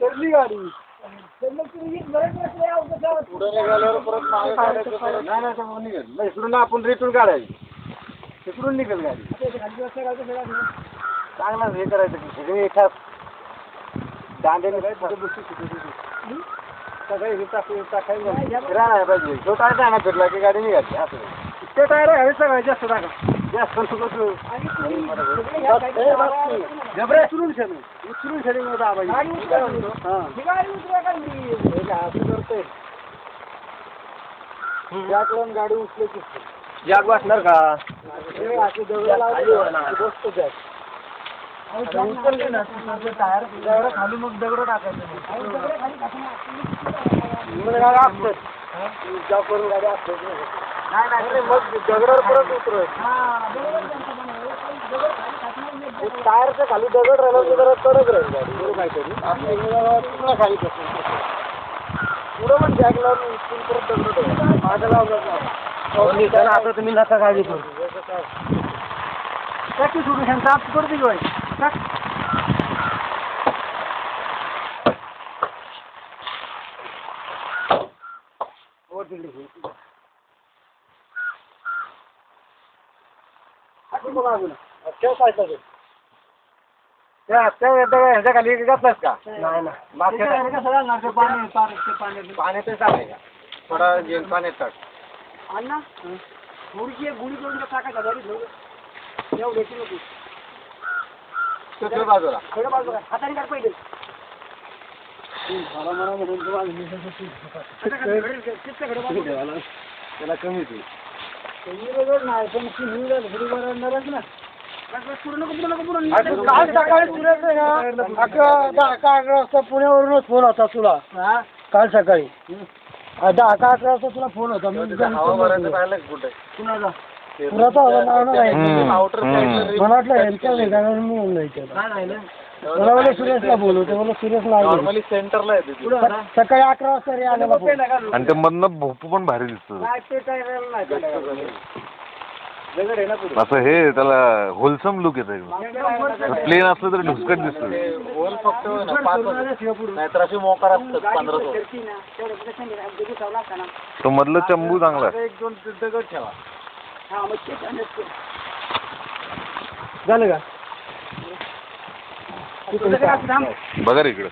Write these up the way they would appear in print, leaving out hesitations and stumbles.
चढली गाडी इकडून आपण रिटून काढायची तिकडून निघेल गाडी चांगला हे करायचं सगळे एका दांड्याने सगळे टाकायला पाहिजे तो टायर ना फिरला की गाडी निघाली असं ते टायर आहे सगळं जास्त टाका जास्त उचलून शेडिंग होता गाडी उचलायची जॅक बसणार का टायर खाली मग दगड टाकायचं करून गाडी असते नाही मग दगडावर परत उतरत टायरच्या खाली दगड राहिला जरा कडक राहील गाडी काहीतरी पूर्ण खाली पुढं पण जॅक लावून परत दगड माझ्या लावलं आता तुम्ही नका गाडी करू टॅक्सी सोडून सांगता आप करते की ह्याच्या खाली घातलास का नाही ना पाण्यातच टाकायचा थोडा पाण्यात टाक अण्णा गुडीची एक गुढी करून टाकायचा गाडी बाजूला बाजूला हाताने टाक पहिले त्याला कमी नाही पण पुण्यावरूनच फोन होता तुला काल सकाळी 10-11 वाजता तुला फोन होता कुणाचा पुराचा होता मला वाटलं यांच्या वेगावर मी येऊन जायचं मला मला सुरेशला बोलवते मला सुरेश नाही सेंटरला सकाळी 11 वाजता रे आलेला आणि ते मधनं भोपू पण भारी दिसतो असं हे त्याला होलसम लुक येत प्लेन असलं तर ढुसकट दिसत मोकार तो मधलं चंबू चांगला 1-2 दगड ठेवा झालं का बघा रे इकडं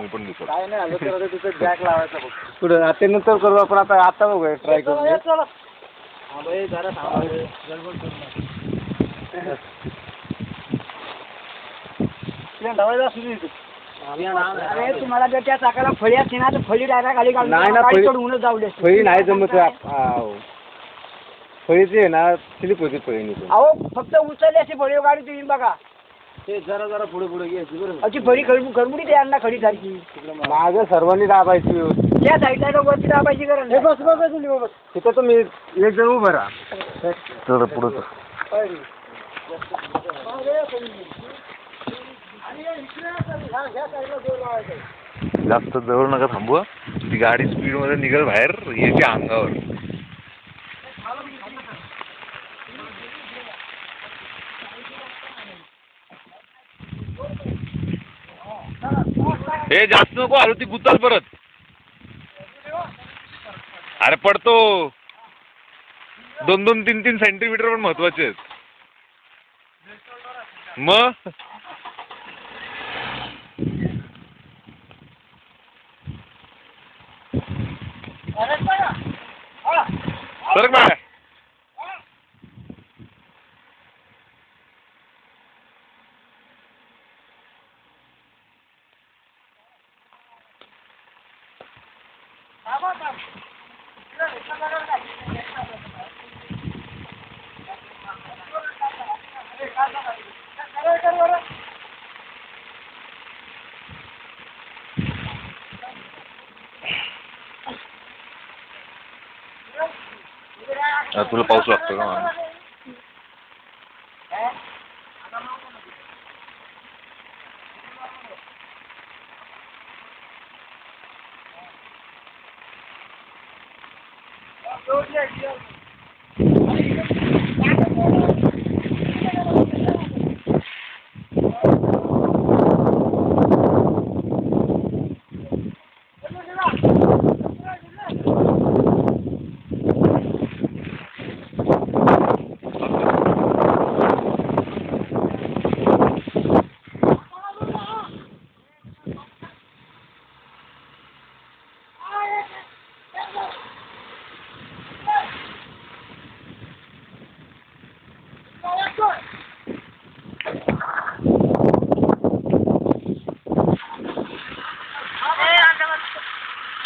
पण दिसत काय नाही आलं तर तिथं जॅक लावायचा बघ पुढं आता नंतर करू आपण आता बघूया ट्राय करू जरा तुम्हाला जर त्या चाकाला फळी असते ना तर फळी डायरेक्ट खाली घालून जाऊ दे फळी नाही जमत फळीची आहे ना स्लिप होती फळी अहो फक्त उचलली अशी फळी गाडी तुम्ही बघा ते जरा पुढे घ्यायची बरोबर अशी फळी खडमुडी ते अण्णा खडी सारखी माझं सर्वांनी दाबायची त्या साईडला वरती दाबायची गरज तिथं तुम्ही एक जण उभं राहा तर पुढं जास्त जवळ नका थांबू ती गाडी स्पीड मध्ये निघेल बाहेर येते अंगावर हे जास्त नको आलो ती गुताल परत अरे पडतो 2-3 सेंटीमीटर पण महत्वाचे आहेत मग सरक बाय तुला पाऊस लागतो का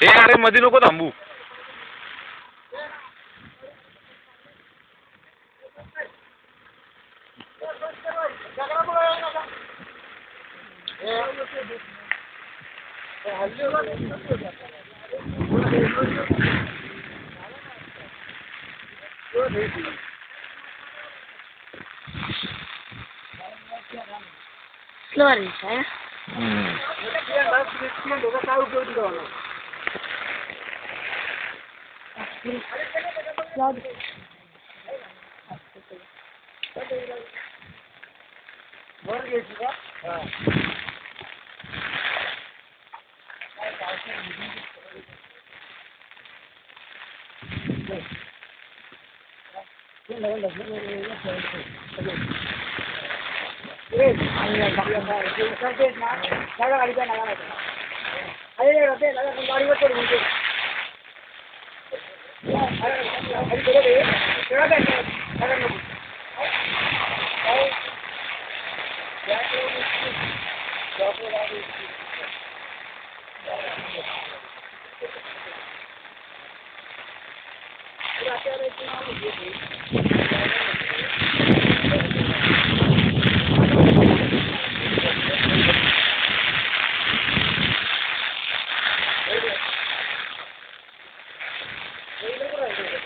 ए अरे मध्ये नको थांबू.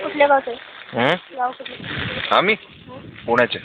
कुठल्या गावचं? आम्ही पुण्याचे.